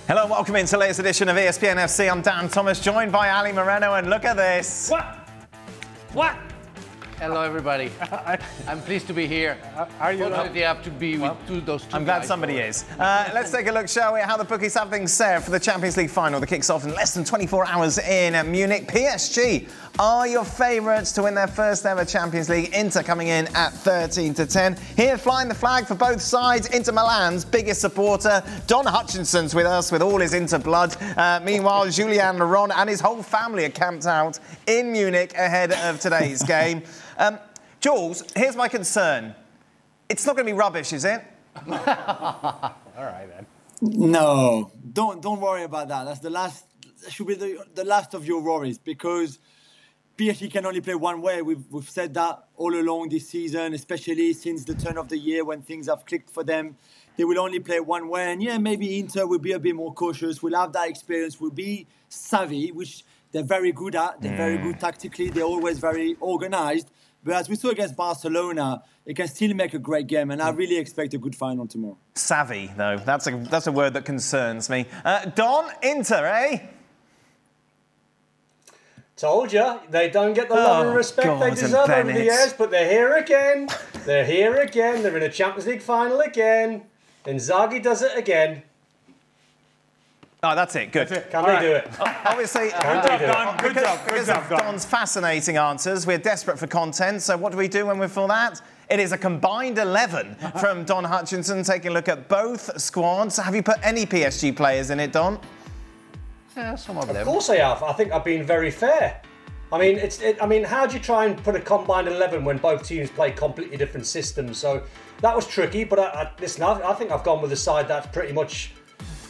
Hello and welcome into the latest edition of ESPN FC. I'm Dan Thomas, joined by Ali Moreno, and look at this. What? Hello, everybody. I'm pleased to be here. Are you? Fortunately, I have to be with those two I'm glad guys, somebody so. is. Let's take a look, shall we, at how the bookies have things set for the Champions League final that kicks off in less than 24 hours in Munich. PSG are your favourites to win their first ever Champions League. Inter coming in at 13-10. Here flying the flag for both sides, Inter Milan's biggest supporter, Don Hutchison's with us with all his Inter blood. Meanwhile, Julien Laurens and his whole family are camped out in Munich ahead of today's game. Jules, here's my concern. It's not going to be rubbish, is it? All right, then. No, don't worry about that. That's the last. Should be the last of your worries, because PSG can only play one way. We've said that all along this season, especially since the turn of the year when things have clicked for them. They will only play one way, and yeah, maybe Inter will be a bit more cautious. We'll have that experience. We'll be savvy, which they're very good at. They're very good tactically. They're always very organised. But as we saw against Barcelona, it can still make a great game, and I really expect a good final tomorrow. Savvy, though. That's a word that concerns me. Don, Inter, eh? Told you, they don't get the love and respect they deserve over the years, but they're here again. They're here again. They're in a Champions League final again. Inzaghi does it again. Oh, that's it. Good. That's it. Can they do it? Obviously, because of Don's fascinating answers, we're desperate for content. So what do we do when we're for that? It is a combined 11 from Don Hutchison, taking a look at both squads. Have you put any PSG players in it, Don? Yeah, some of them. Of course I have. I think I've been very fair. I mean, how do you try and put a combined 11 when both teams play completely different systems? So that was tricky. But listen, I think I've gone with the side that's pretty much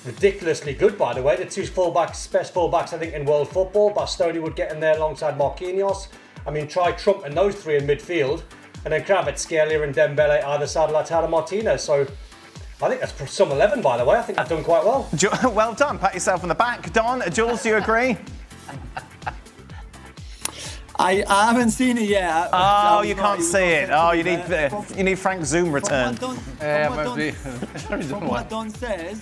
ridiculously good, by the way. The two fullbacks, best fullbacks, I think, in world football. Bastoni would get in there alongside Marquinhos. I mean, try Trump and those three in midfield. And then Kvaratskhelia and Dembele either side of Lautaro Martinez. So I think that's some 11, by the way. I think I've done quite well. Well done. Pat yourself on the back. Don, Jules, do you agree? I haven't seen it yet. You can't see it. Oh, you need Frank Zoom return. From what Don says,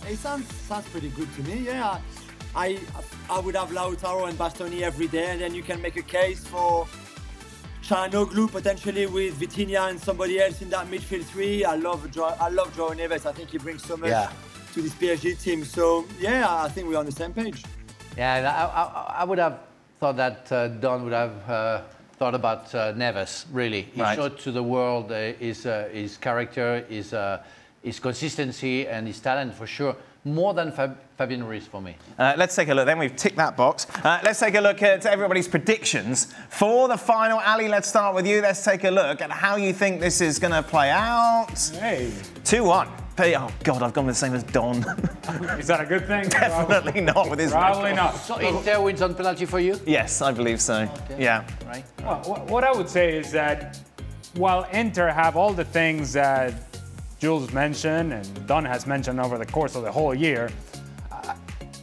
it sounds pretty good to me. Yeah, I would have Lautaro and Bastoni every day, and then you can make a case for Çalhanoğlu potentially with Vitinha and somebody else in that midfield three. I love João Neves. I think he brings so much to this PSG team. So yeah, I think we're on the same page. Yeah, I would have thought that Don would have thought about Neves. Really, he showed to the world his character, his consistency, and his talent for sure. More than Fabian Ruiz for me. Let's take a look then. We've ticked that box. Let's take a look at everybody's predictions for the final. Ali, let's start with you. Let's take a look at how you think this is going to play out. Hey. 2-1. Oh, God, I've gone with the same as Don. Is that a good thing? Definitely not with his Probably not. So Inter wins on penalty for you? Yes, I believe so. Okay. Yeah. Right. Well, what I would say is that while Inter have all the things that Jules mentioned and Don has mentioned over the course of the whole year,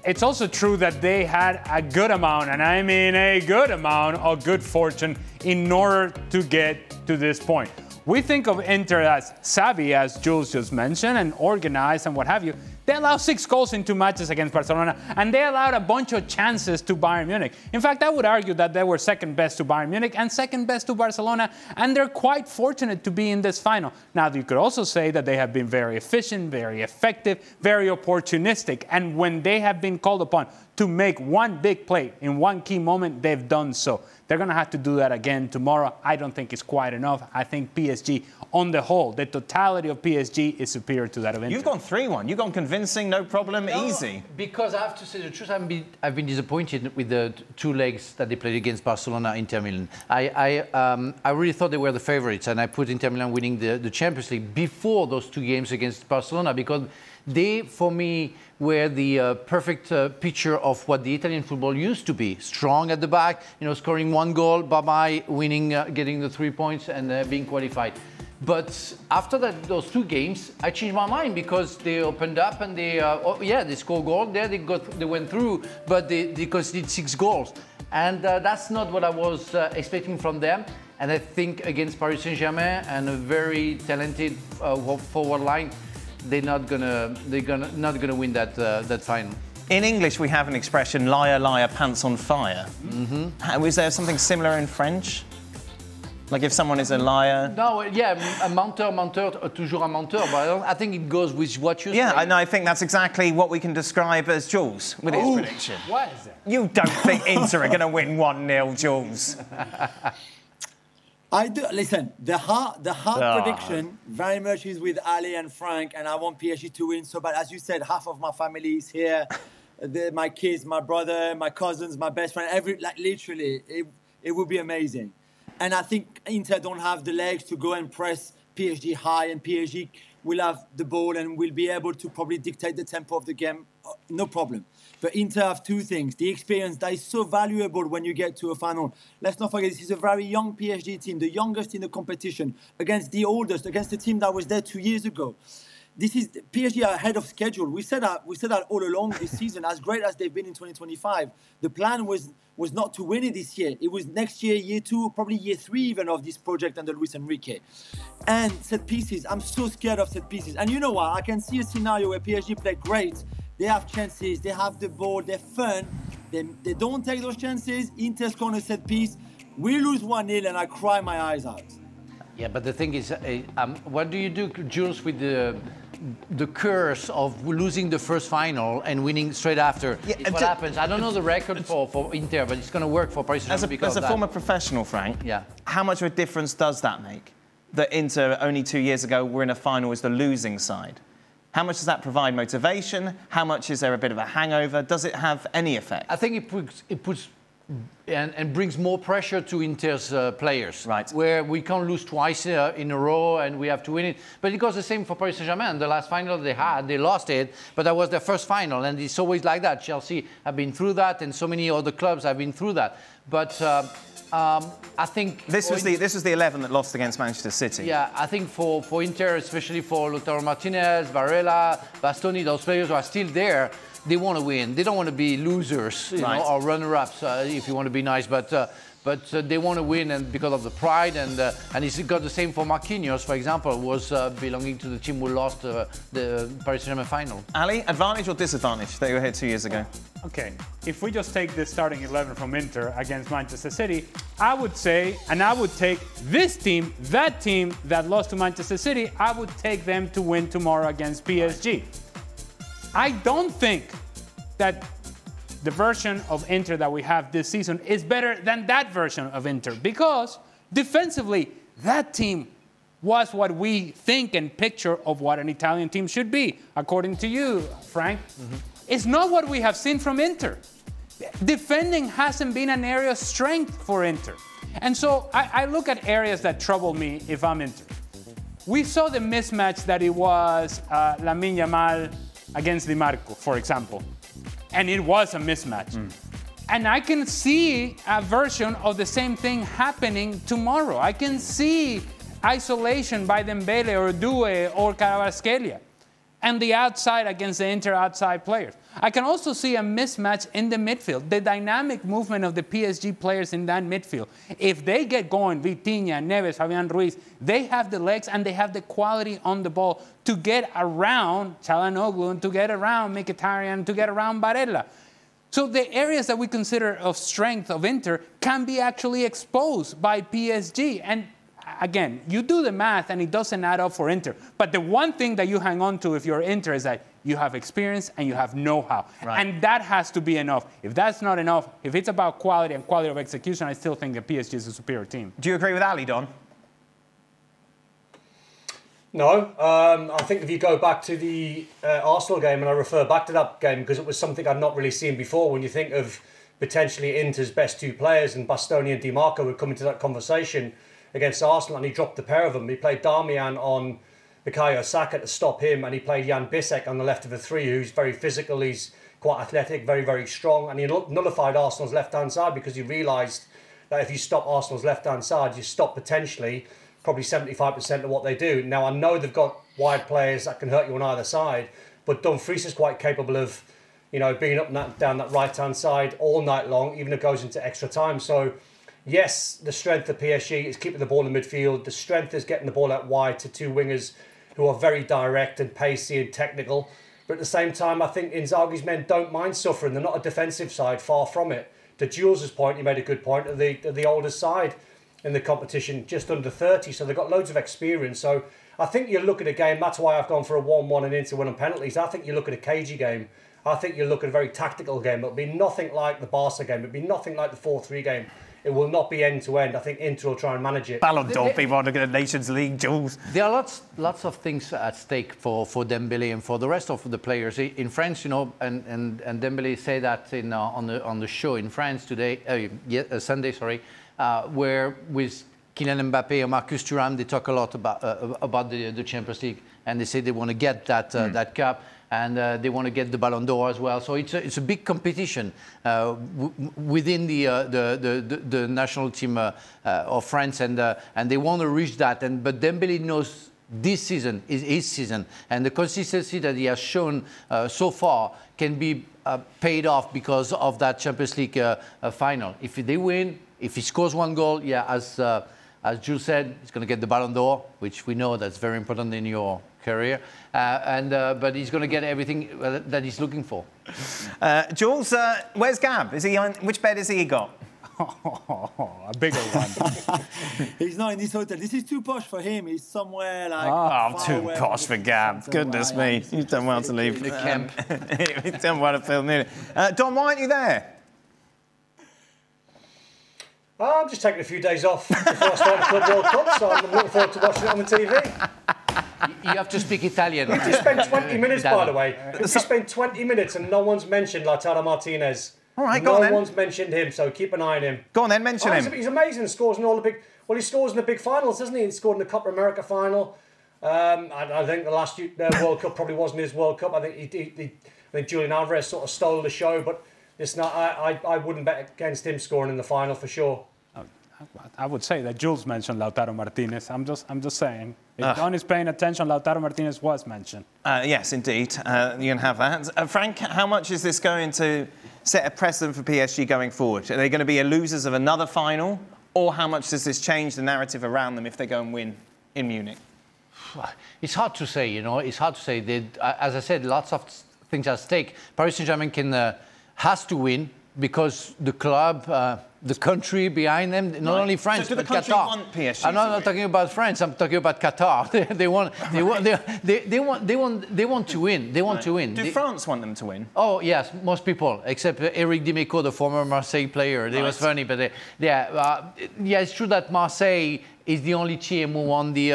it's also true that they had a good amount, and I mean a good amount of good fortune in order to get to this point. We think of Inter as savvy, as Jules just mentioned, and organized and what have you. They allowed 6 goals in 2 matches against Barcelona, and they allowed a bunch of chances to Bayern Munich. In fact, I would argue that they were second best to Bayern Munich and second best to Barcelona, and they're quite fortunate to be in this final. Now, you could also say that they have been very efficient, very effective, very opportunistic, and when they have been called upon to make one big play in one key moment, they've done so. They're going to have to do that again tomorrow. I don't think it's quite enough. I think PSG, on the whole, the totality of PSG is superior to that of Inter. You've gone 3-1. You've gone convincing, no problem, easy. Because I have to say the truth, I've been disappointed with the 2 legs that they played against Barcelona, Inter Milan. I really thought they were the favourites, and I put Inter Milan winning the Champions League before those 2 games against Barcelona, because they, for me, were the perfect picture of what the Italian football used to be. Strong at the back, scoring 1 goal, bye-bye, winning, getting the 3 points and being qualified. But after those 2 games, I changed my mind because they opened up and they scored goal there, they went through, but they conceded 6 goals. And that's not what I was expecting from them. And I think against Paris Saint-Germain and a very talented forward line, they're not gonna win that final. In English, we have an expression, liar, liar, pants on fire. Mm-hmm. Was there something similar in French? Like if someone is a liar? No, yeah, un menteur, toujours un menteur, but I think it goes with what you say. Yeah, I think that's exactly what we can describe as Jules with his prediction. What is that? You don't think Inter are going to win 1-0, Jules? I do. Listen, the hard prediction very much is with Ali and Frank, and I want PSG to win. So, but as you said, half of my family is here. My kids, my brother, my cousins, my best friend. Literally, it would be amazing. And I think Inter don't have the legs to go and press PSG high, and PSG will have the ball and will be able to probably dictate the tempo of the game. No problem. But Inter have two things. The experience that is so valuable when you get to a final. Let's not forget, this is a very young PSG team, the youngest in the competition, against the oldest, against the team that was there 2 years ago. This is PSG are ahead of schedule. We said that all along this season, as great as they've been in 2025. The plan was not to win it this year. It was next year, year 2, probably year 3 even of this project under Luis Enrique. And set pieces, I'm so scared of set pieces. And you know what? I can see a scenario where PSG play great. They have chances, they have the ball, they're fun. They don't take those chances. Inter's corner set piece. We lose 1-0 and I cry my eyes out. Yeah, but the thing is, what do you do, Jules, with the curse of losing the first final and winning straight after? Yeah, it's what happens. I don't know the record for Inter, but it's going to work for Paris Saint-Germain. As a former professional, Frank, yeah, how much of a difference does that make? That Inter, only 2 years ago, were in a final as the losing side. How much does that provide motivation? How much is there a bit of a hangover? Does it have any effect? I think it puts and brings more pressure to Inter's players. Right. Where we can't lose twice in a row and we have to win it. But it goes the same for Paris Saint-Germain. The last final they lost it, but that was their first final. And it's always like that. Chelsea have been through that, and so many other clubs have been through that. But I think this was the 11 that lost against Manchester City. Yeah, I think for Inter, especially for Lautaro Martinez, Varela, Bastoni, those players who are still there, they want to win. They don't want to be losers, you know, or runner-ups, if you want to be nice. But they want to win, and because of the pride, and it's got the same for Marquinhos, for example, who was belonging to the team who lost the Paris Saint-Germain final. Ali, advantage or disadvantage that you were here 2 years ago? Okay, if we just take the starting 11 from Inter against Manchester City, I would say, and I would take this team, that team that lost to Manchester City, I would take them to win tomorrow against PSG. I don't think that the version of Inter that we have this season is better than that version of Inter, because defensively, that team was what we think and picture of what an Italian team should be, according to you, Frank. Mm-hmm. It's not what we have seen from Inter. Defending hasn't been an area of strength for Inter. And so I look at areas that trouble me if I'm Inter. We saw the mismatch that it was Lamine Yamal against Di Marco, for example. And it was a mismatch. Mm. And I can see a version of the same thing happening tomorrow. I can see isolation by Dembele or Doué or Kvaratskhelia, and the outside against the Inter outside players. I can also see a mismatch in the midfield, the dynamic movement of the PSG players in that midfield. If they get going, Vitinha, Neves, Fabian Ruiz, they have the legs and they have the quality on the ball to get around Çalhanoğlu and to get around Mkhitaryan, to get around Barella. So the areas that we consider of strength of Inter can be actually exposed by PSG. And again, you do the math and it doesn't add up for Inter. But the one thing that you hang on to if you're Inter is that you have experience and you have know-how. Right. And that has to be enough. If that's not enough, if it's about quality and quality of execution, I still think that PSG is a superior team. Do you agree with Ali, Don? No. I think if you go back to the Arsenal game, and I refer back to that game because it was something I've not really seen before, when you think of potentially Inter's best two players, and Bastoni and Di Marco would come into that conversation against Arsenal, and he dropped the pair of them. He played Darmian on Bukayo Saka to stop him, and he played Jan Bissek on the left of the three, who's very physical, he's quite athletic, very, very strong, and he nullified Arsenal's left-hand side because he realised that if you stop Arsenal's left-hand side, you stop potentially probably 75% of what they do. Now, I know they've got wide players that can hurt you on either side, but Dumfries is quite capable of, you know, being up and down that right-hand side all night long, even if it goes into extra time. So, yes, the strength of PSG is keeping the ball in midfield. The strength is getting the ball out wide to two wingers who are very direct and pacey and technical. But at the same time, I think Inzaghi's men don't mind suffering. They're not a defensive side, far from it. To Jules' point, he made a good point, of the oldest side in the competition, just under 30, so they've got loads of experience. So I think you look at a game, that's why I've gone for a 1-1 and Inter win on penalties. I think you look at a cagey game. I think you look at a very tactical game. It'll be nothing like the Barca game. It'll be nothing like the 4-3 game. It will not be end-to-end. I think Inter will try and manage it. Ballon d'Or people are looking at Nations League, Jules. There are lots of things at stake for Dembélé and for the rest of the players. In France, you know, and Dembélé said that on the show in France today, Sunday, sorry, where with Kylian Mbappé and Marcus Thuram, they talk a lot about the Champions League, and they say they want to get that cup, and they want to get the Ballon d'Or as well. So it's a big competition within the national team of France, and they want to reach that. But Dembélé knows this season is his season, and the consistency that he has shown so far can be paid off because of that Champions League final. If they win, if he scores one goal, yeah, as Jules said, he's going to get the Ballon d'Or, which we know that's very important in your career. But he's going to get everything that he's looking for. Jules, where's Gab? Is he on? Which bed has he got? A bigger one. He's not in this hotel. This is too posh for him. He's somewhere like. Oh, too posh for Gab. Goodness me. You've done well to leave the camp. You've done well to film it. Don, why aren't you there? I'm just taking a few days off before I start the Club World Cup, so I'm looking forward to watching it on the TV. You have to speak Italian. If you spend 20 minutes, by the way, if you spend 20 minutes and no one's mentioned Lautaro Martinez, all right, go on then. No one's mentioned him, so keep an eye on him. Go on then, mention him. He's amazing. He scores in all the big. Well, he scores in the big finals, doesn't he? He scored in the Copa America final. I think the last World Cup probably wasn't his World Cup. I think Julian Alvarez sort of stole the show, but it's not. I wouldn't bet against him scoring in the final for sure. I would say that Jules mentioned Lautaro Martinez. I'm just saying. If Don is paying attention, Lautaro Martinez was mentioned. Yes, indeed. You can have that. Frank, how much is this going to set a precedent for PSG going forward? Are they going to be losers of another final? Or how much does this change the narrative around them if they go and win in Munich? It's hard to say, you know. It's hard to say. As I said, lots of things at stake. Paris Saint-Germain has to win because the club... the country behind them, not only France, so but Qatar. Want PSG I'm not talking about France. I'm talking about Qatar. They want to win. They want to win. Do France want them to win? Oh yes, most people, except Eric Dimeco, the former Marseille player. It was funny, but yeah, it's true that Marseille is the only team who won the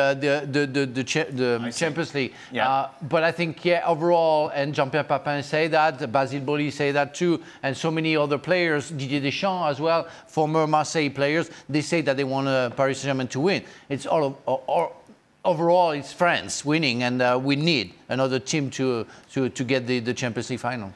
Champions League. Yeah. But I think, overall, and Jean-Pierre Papin say that, Basile Boli say that too, and so many other players, Didier Deschamps as well, former Marseille players, they say that they want Paris Saint-Germain to win. It's overall, it's France winning, and we need another team to get the Champions League final.